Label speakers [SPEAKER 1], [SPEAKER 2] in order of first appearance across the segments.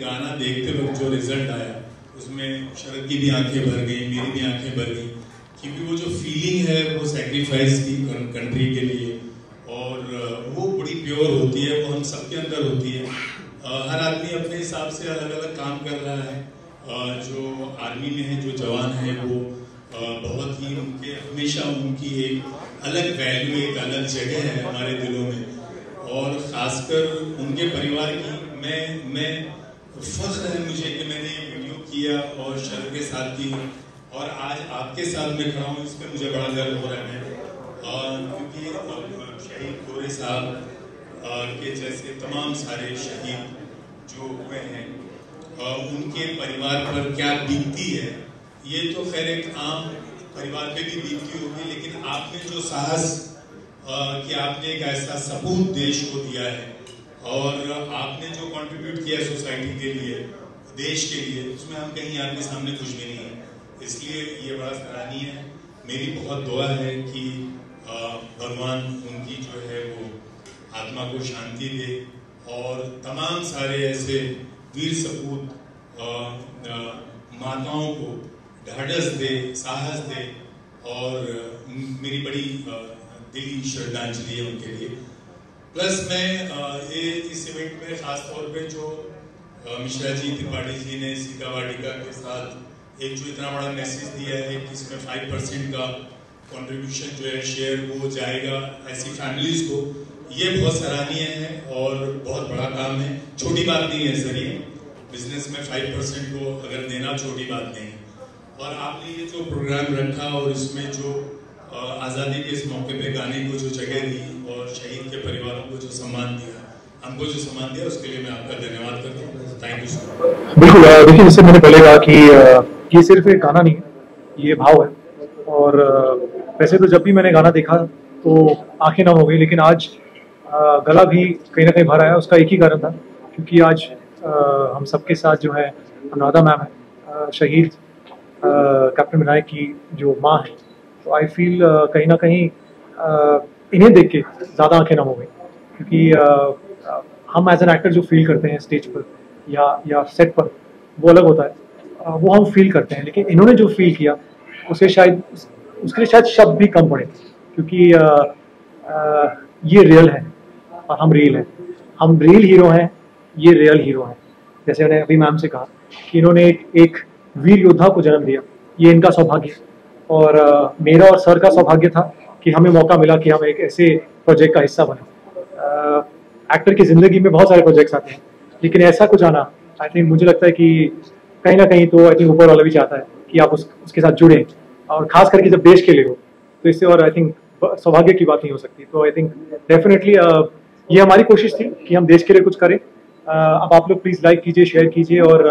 [SPEAKER 1] गाना देखते वक्त जो रिजल्ट आया उसमें शरद की भी आंखें भर गई, मेरी भी आंखें भर गई, क्योंकि वो जो फीलिंग है वो सेक्रीफाइस की कंट्री के लिए, और वो बड़ी प्योर होती है, वो हम सबके अंदर होती है। हर आदमी अपने हिसाब से अलग अलग काम कर रहा है। जो आर्मी में है, जो जवान है, वो बहुत ही उनके हमेशा उनकी एक अलग वैल्यू, एक अलग जगह है हमारे दिलों में, और ख़ासकर उनके परिवार की मैं फख्र है मुझे कि मैंने ये वीडियो किया और शरद के साथ की, और आज आपके साथ में खड़ा हूँ, इस पर मुझे बड़ा गर्व हो रहा है। क्योंकि शहीद गोरे साहब के जैसे तमाम सारे शहीद जो हुए हैं, उनके परिवार पर क्या बीतती है, ये तो खैर एक आम परिवार पे भी बीतती होगी, लेकिन आपने जो साहस कि आपने एक ऐसा सपूत देश को दिया है, और आपने जो कंट्रीब्यूट किया सोसाइटी के लिए, देश के लिए, उसमें हम कहीं आपके सामने कुछ भी नहीं है, इसलिए ये बड़ा सराहनीय है। मेरी बहुत दुआ है कि भगवान उनकी जो है वो आत्मा को शांति दे, और तमाम सारे ऐसे वीर सपूत माताओं को ढाढ़स दे, साहस दे, और मेरी बड़ी दिली श्रद्धांजलि है उनके लिए। प्लस मैं इस इवेंट में खास तौर पे जो मिश्रा जी, त्रिपाठी जी ने सीता वाटिका के साथ एक जो इतना बड़ा मैसेज दिया है कि इसमें 5% का कंट्रीब्यूशन जो है शेयर वो जाएगा ऐसी फैमिलीज को, ये बहुत सराहनीय है और बहुत बड़ा काम है। छोटी बात नहीं है सर, ये बिजनेस में 5% को अगर देना छोटी बात नहीं है। और आपने ये जो प्रोग्राम रखा और इसमें जो आज़ादी के इस मौके पे गाने को जो जगह दी और शहीद के परिवारों को जो सम्मान दिया, हमको जो सम्मान दिया, उसके लिए मैं आपका धन्यवाद करता हूँ। Thank you sir.
[SPEAKER 2] बिल्कुल, देखिए जैसे मैंने पहले कहा कि ये सिर्फ एक गाना नहीं है, ये भाव है। और वैसे तो जब भी मैंने गाना देखा तो आंखें नम हो गई, लेकिन आज गला भी कहीं ना कहीं भर आया। उसका एक ही कारण था, क्योंकि आज हम सबके साथ जो है अनुराधा मैम है, शहीद कैप्टन विनायक की जो माँ है। तो आई फील कहीं ना कहीं इन्हें देख के ज़्यादा आंखें नम हो गई, क्योंकि हम एज एन एक्टर जो फील करते हैं स्टेज पर या सेट पर, वो अलग होता है, वो हम फील करते हैं। लेकिन इन्होंने जो फील किया उसके लिए शायद शब्द भी कम पड़े, क्योंकि ये रियल है और हम रियल हैं। हम रियल हीरो हैं, ये रियल हीरो हैं। जैसे मैंने अभी मैम से कहा कि इन्होंने एक वीर योद्धा को जन्म दिया, ये इनका सौभाग्य। और मेरा और सर का सौभाग्य था कि हमें मौका मिला कि हम एक ऐसे प्रोजेक्ट का हिस्सा बने। एक्टर की ज़िंदगी में बहुत सारे प्रोजेक्ट्स आते हैं, लेकिन ऐसा कुछ आना, आई थिंक मुझे लगता है कि कहीं ना कहीं तो आई थिंक ऊपर वाला भी चाहता है कि आप उसके साथ जुड़ें, और ख़ास करके जब देश के लिए हो, तो इससे और आई थिंक सौभाग्य की बात नहीं हो सकती। तो आई थिंक डेफिनेटली ये हमारी कोशिश थी कि हम देश के लिए कुछ करें। अब आप लोग प्लीज़ लाइक कीजिए, शेयर कीजिए, और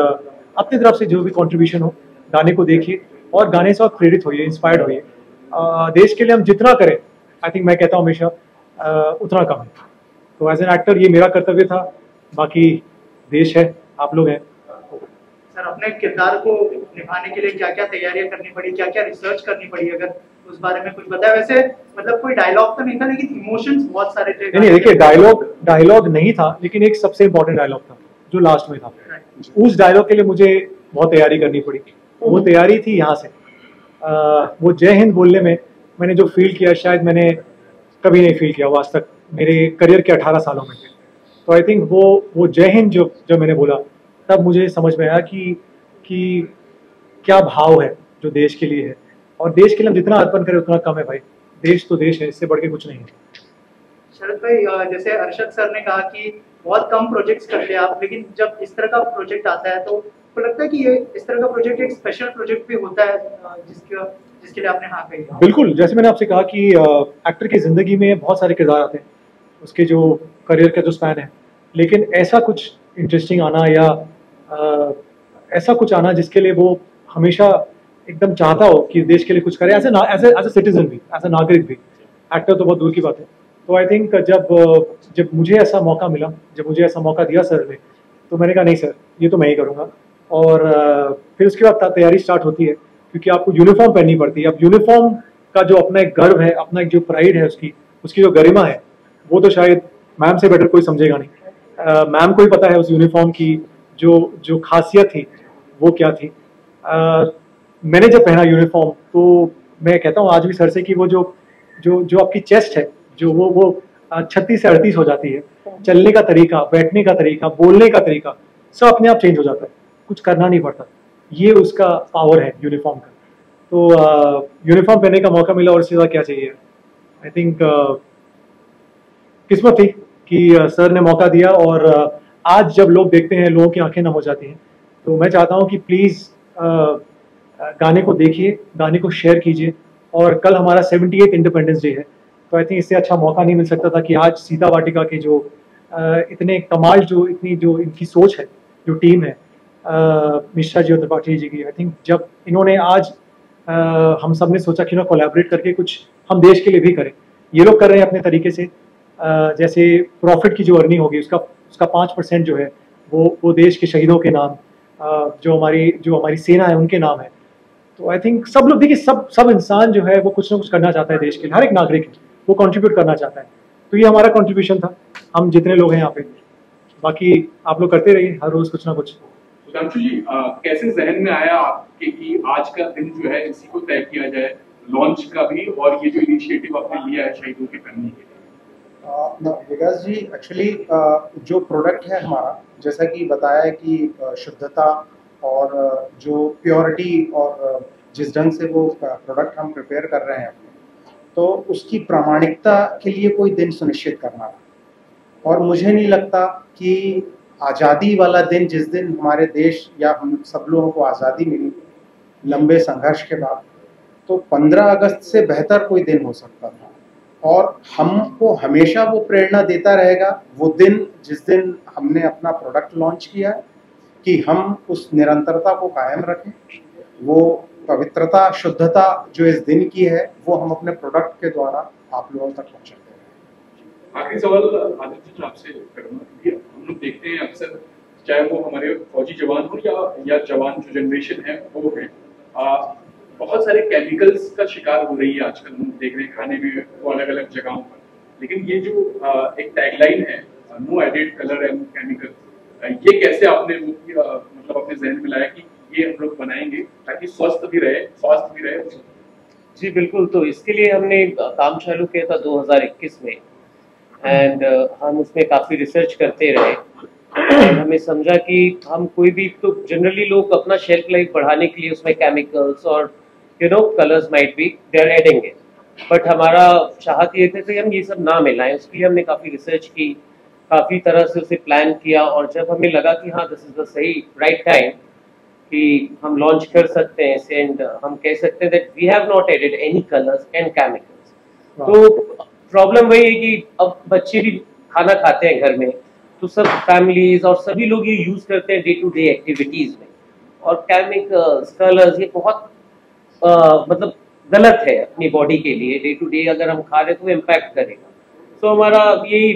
[SPEAKER 2] अपनी तरफ से जो भी कंट्रीब्यूशन हो, गाने को देखिए और गाने से आप प्रेरित होइए, इंस्पायर्ड होइए। देश के लिए हम जितना करें, आई थिंक मैं कहता हूँ हमेशा उतना कम है। तो एज एन एक्टर ये मेरा कर्तव्य था, बाकी देश है, आप लोग हैं।
[SPEAKER 3] सर, अपने किरदार को निभाने के लिए क्या क्या तैयारियां करनी पड़ी, क्या क्या रिसर्च करनी पड़ी, अगर उस बारे में कुछ बताया। वैसे मतलब कोई डायलॉग तो नहीं था, लेकिन इमोशंस बहुत सारे थे।
[SPEAKER 2] नहीं, देखिए डायलॉग नहीं था, लेकिन एक सबसे इम्पोर्टेंट डायलॉग था जो लास्ट में था। उस डायलॉग के लिए मुझे बहुत तैयारी करनी पड़ी। वो तैयारी थी यहाँ से, वो जय हिंद बोलने में मैंने जो फील किया, शायद मैंने कभी नहीं फील किया वो आज तक मेरे करियर के 18 सालों में। तो आई थिंक वो जय हिंद जो मैंने बोला, तब मुझे समझ में आया कि क्या भाव है जो देश के लिए है, और देश के लिए हम जितना अर्पण करें उतना कम है भाई। देश तो देश है, इससे बढ़ के कुछ नहीं है।
[SPEAKER 3] शरद भाई, जैसे अर्शद सर ने कहा कि बहुत कम प्रोजेक्ट्स करते हैं आप, लेकिन जब इस तरह का प्रोजेक्ट आता है तो लगता है कि ये इस तरह का प्रोजेक्ट एक स्पेशल प्रोजेक्ट भी होता है, जिसके लिए आपने हाँ कही।
[SPEAKER 2] बिल्कुल, जैसे मैंने आपसे कहा कि एक्टर की जिंदगी में बहुत सारे किरदार आते हैं, उसके जो करियर का जो स्पैन है, लेकिन ऐसा कुछ इंटरेस्टिंग आना या ऐसा कुछ आना जिसके लिए वो हमेशा एकदम चाहता हो कि देश के लिए कुछ करे, एज ए सिटीजन भी, एज ए नागरिक भी। एक्टर तो बहुत दूर की बात है। तो आई थिंक जब मुझे ऐसा मौका मिला, जब मुझे ऐसा मौका दिया सर ने, तो मैंने कहा नहीं सर, ये तो मैं ही करूँगा। और फिर उसके बाद तैयारी स्टार्ट होती है, क्योंकि आपको यूनिफॉर्म पहननी पड़ती है। अब यूनिफॉर्म का जो अपना एक गर्व है, अपना एक जो प्राइड है, उसकी जो गरिमा है, वो तो शायद मैम से बेटर कोई समझेगा नहीं। मैम को ही पता है उस यूनिफॉर्म की जो खासियत थी वो क्या थी। मैंने जब पहना यूनिफॉर्म तो मैं कहता हूँ आज भी सर से कि वो जो जो जो आपकी चेस्ट है जो वो 36 से 38 हो जाती है। चलने का तरीका, बैठने का तरीका, बोलने का तरीका सब अपने आप चेंज हो जाता है, कुछ करना नहीं पड़ता। ये उसका पावर है यूनिफॉर्म का। तो यूनिफॉर्म पहनने का मौका मिला और इससे ज़्यादा क्या चाहिए। आई थिंक किस्मत थी कि सर ने मौका दिया और आज जब लोग देखते हैं लोगों की आंखें नम हो जाती हैं। तो मैं चाहता हूं कि प्लीज़ गाने को देखिए, गाने को शेयर कीजिए। और कल हमारा 78 इंडिपेंडेंस डे है, तो आई थिंक इससे अच्छा मौका नहीं मिल सकता था कि आज सीता वाटिका के जो इतने कमाल जो इतनी जो इनकी सोच है, जो टीम है मिश्रा जी और त्रिपाठी जी की, आई थिंक जब इन्होंने आज हम सब ने सोचा कि ना कोलैबोरेट करके कुछ हम देश के लिए भी करें। ये लोग कर रहे हैं अपने तरीके से। जैसे प्रॉफिट की जो अर्निंग होगी उसका 5% जो है वो देश के शहीदों के नाम, जो हमारी सेना है उनके नाम है। तो आई थिंक सब लोग देखिए, सब इंसान जो है वो कुछ ना कुछ करना चाहता है देश के लिए, हर एक नागरिक वो कंट्रीब्यूट करना चाहता है। तो ये हमारा कंट्रीब्यूशन था, हम जितने लोग हैं यहाँ पे। बाकी आप लोग करते रहिए हर रोज कुछ ना कुछ।
[SPEAKER 4] सुधांशु जी, कैसे जहन में आया आपके कि आज का दिन जो है इसी को तय किया जाए, लॉन्च का भी और ये जो इनिशिएटिव आपने लिया है शहीदों के करने के लिए?
[SPEAKER 5] विकास जी, एक्चुअली जो प्रोडक्ट है हमारा, जैसा कि बताया है कि शुद्धता और जो प्योरिटी और जिस ढंग से वो प्रोडक्ट हम प्रिपेयर कर रहे हैं अपने, तो उसकी प्रामाणिकता के लिए कोई दिन सुनिश्चित करना था। और मुझे नहीं लगता कि आज़ादी वाला दिन, जिस दिन हमारे देश या हम सब लोगों को आज़ादी मिली लंबे संघर्ष के बाद, तो 15 अगस्त से बेहतर कोई दिन हो सकता था। और हमको हमेशा वो प्रेरणा देता रहेगा वो दिन जिस दिन हमने अपना प्रोडक्ट लॉन्च किया है, कि हम उस निरंतरता को कायम रखें। वो पवित्रता, शुद्धता जो इस दिन की है, वो हम अपने प्रोडक्ट के द्वारा आप लोगों तक पहुंचाते हैं।
[SPEAKER 4] आखिरी सवाल आदित्य जी आपसे करूंगा। हम लोग देखते हैं अक्सर, चाहे वो हमारे फौजी जवान हो या जवान जो जनरेशन है वो है, बहुत सारे केमिकल्स का शिकार हो रही है आजकल। हम देख रहे हैं खाने में वो अलग अलग जगहों पर। लेकिन ये जो एक टैगलाइन है, no added colour and chemical, ये कैसे आपने मतलब अपने जहन में लाया कि ये हम लोग बनाएंगे ताकि स्वास्थ्य भी रहे?
[SPEAKER 6] जी बिल्कुल। तो इसके लिए हमने काम चालू किया था 2021 में एंड हम उसमें काफ़ी रिसर्च करते रहे। हमें समझा कि हम कोई भी, तो जनरली लोग अपना शेल्फ लाइफ बढ़ाने के लिए उसमें केमिकल्स और colours might be they are adding it, but हमारा चाहत ये थे कि हम ये सब ना मिलाएं। उसके लिए हमने काफ़ी रिसर्च की, काफ़ी तरह से उसे प्लान किया, और जब हमें लगा कि हाँ दिस इज द सही राइट टाइम कि हम लॉन्च कर सकते हैं इसे, एंड हम कह सकते हैं that we have not added any colours and chemicals. तो प्रॉब्लम वही है कि अब बच्चे भी खाना खाते हैं घर में, तो सब फैमिलीज और सभी लोग ये यूज करते हैं डे टू डे एक्टिविटीज में, और केमिकल्स, कलर्स ये बहुत मतलब गलत है अपनी बॉडी के लिए। डे टू डे अगर हम खा रहे तो इम्पैक्ट करेगा। तो हमारा यही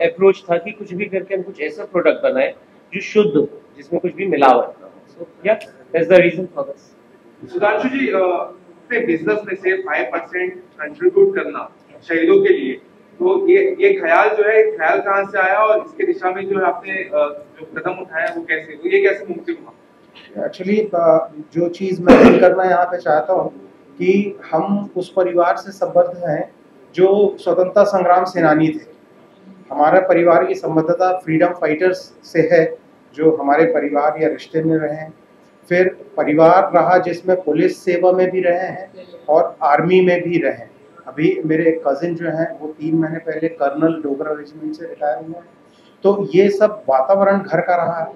[SPEAKER 6] अप्रोच था कि कुछ भी करके हम कुछ ऐसा प्रोडक्ट बनाए जो शुद्ध हो, जिसमें कुछ भी मिलावट ना हो। सो या that's the reason for this.
[SPEAKER 7] Sudhanshu ji, अपने बिजनेस में से 5% कंट्रीब्यूट करना शहीदों के लिए, तो ये ख्याल जो है, ख्याल कहाँ से आया और इसके दिशा में जो आपने जो कदम उठाया वो कैसे मुमकिन हुआ?
[SPEAKER 5] एक्चुअली जो चीज़ मैं करना यहाँ पे चाहता हूँ कि हम उस परिवार से संबद्ध हैं जो स्वतंत्रता संग्राम सेनानी थे। हमारा परिवार की संबद्धता फ्रीडम फाइटर्स से है जो हमारे परिवार या रिश्ते में रहे हैं। फिर परिवार रहा जिसमें पुलिस सेवा में भी रहे हैं और आर्मी में भी रहे हैं। अभी मेरे एक कजिन जो हैं वो 3 महीने पहले कर्नल डोगरा रेजिमेंट से रिटायर हुए हैं। तो ये सब वातावरण घर का रहा है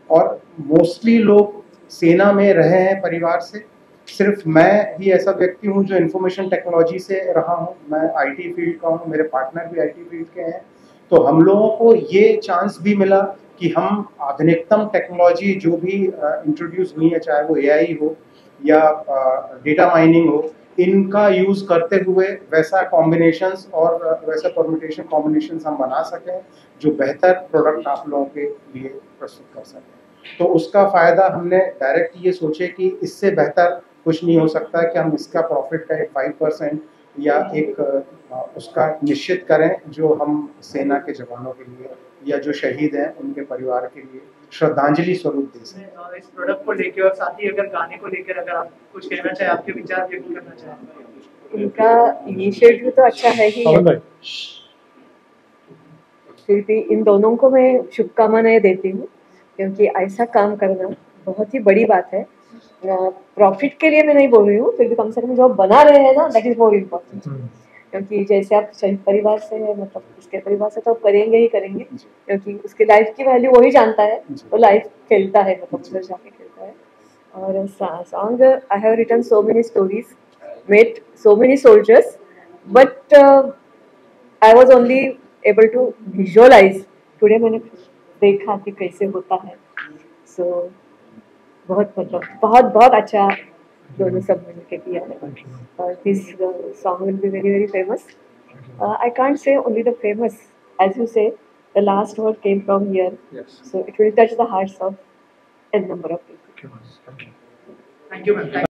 [SPEAKER 5] और मोस्टली लोग सेना में रहे हैं परिवार से। सिर्फ मैं ही ऐसा व्यक्ति हूँ जो इंफॉर्मेशन टेक्नोलॉजी से रहा हूँ। मैं आईटी फील्ड का हूँ, मेरे पार्टनर भी आईटी फील्ड के हैं। तो हम लोगों को ये चांस भी मिला कि हम आधुनिकतम टेक्नोलॉजी जो भी इंट्रोड्यूस हुई है, चाहे वो एआई हो या डेटा माइनिंग हो, इनका यूज़ करते हुए वैसा कॉम्बिनेशंस और वैसा परम्यूटेशन कॉम्बिनेशंस हम बना सकें जो बेहतर प्रोडक्ट आप लोगों के लिए प्रस्तुत कर सकें। तो उसका फ़ायदा हमने डायरेक्ट ये सोचे कि इससे बेहतर कुछ नहीं हो सकता कि हम इसका प्रॉफिट का एक 5% या एक उसका निश्चित करें जो हम सेना के जवानों के लिए या जो शहीद हैं उनके परिवार के लिए श्रद्धांजलि स्वरूप दे सकें।
[SPEAKER 3] इस प्रोडक्ट को लेकर और साथ ही अगर गाने को लेकर अगर आप कुछ कहना चाहें, आपके विचार व्यक्त करना चाहें।
[SPEAKER 8] इनका इनिशिएटिव तो अच्छा है ही है, फिर भी इन दोनों को मैं शुभकामनाएं देती हूँ, क्योंकि ऐसा काम करना बहुत ही बड़ी बात है। प्रॉफिट के लिए मैं नहीं बोल रही हूँ, फिर भी कम से कम जो बना रहे हैं ना, दैट इज मोर इम्पोर्टेंट। क्योंकि जैसे आप संयुक्त परिवार से है, मतलब इसके परिवार से तो आप करेंगे ही करेंगे, क्योंकि उसकी लाइफ की वैल्यू वही जानता है, वो लाइफ खेलता है, मतलब उधर जाके खेलता है। और song, I have written so many stories, met so many soldiers, but I was only able to visualise. Today मैंने देखा कि कैसे होता है। सो बहुत मतलब बहुत अच्छा दोनों सब मिलके किया है। और this song will be very very famous. I can't say only the famous, as you say the last word came from here, so it will touch the hearts of an number of people.
[SPEAKER 3] Thank you ma'am.